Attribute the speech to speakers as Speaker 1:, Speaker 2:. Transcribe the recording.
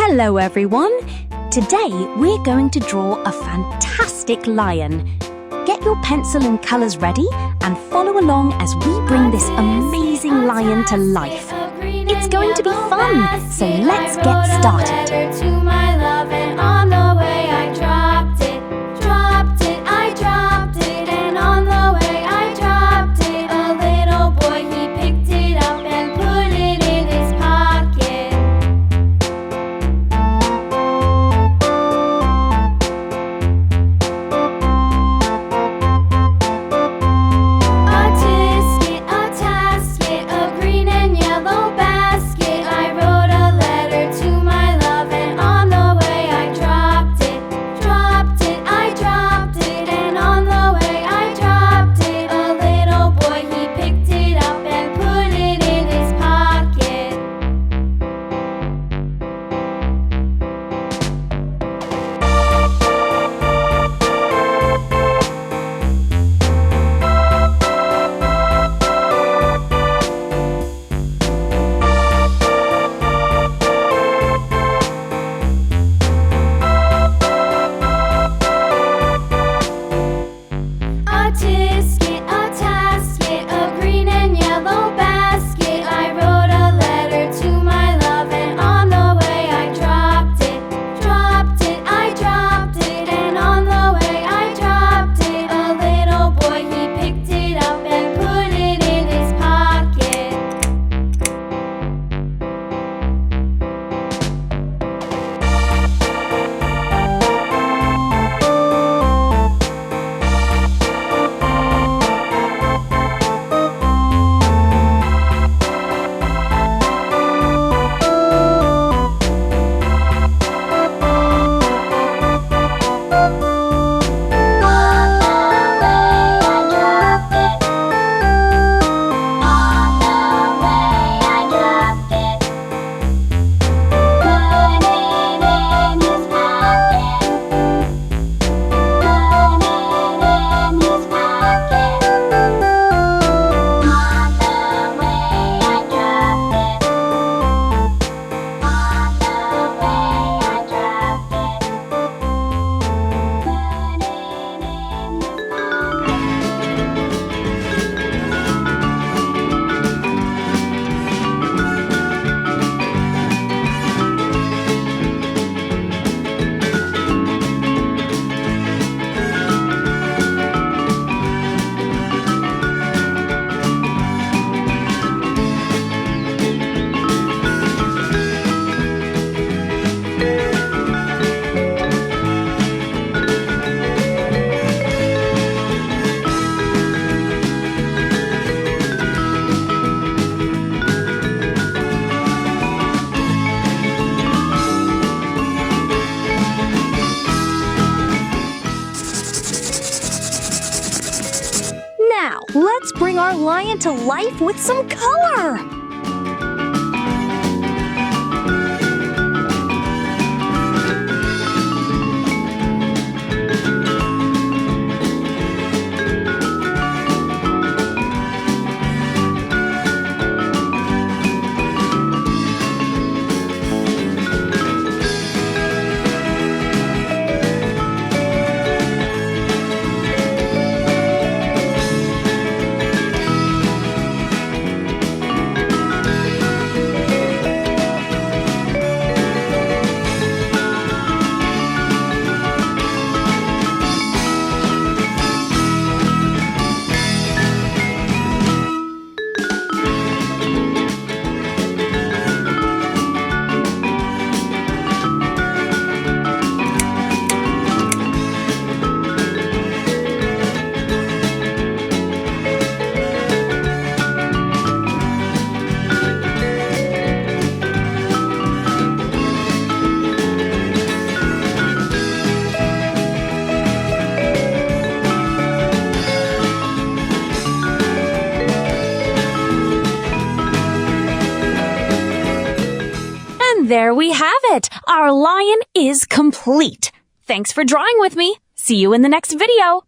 Speaker 1: Hello everyone! Today we're going to draw a fantastic lion. Get your pencil and colours ready and follow along as we bring this amazing lion to life. It's going to be fun, so let's get started. Now, let's bring our lion to life with some color! There we have it! Our lion is complete! Thanks for drawing with me! See you in the next video!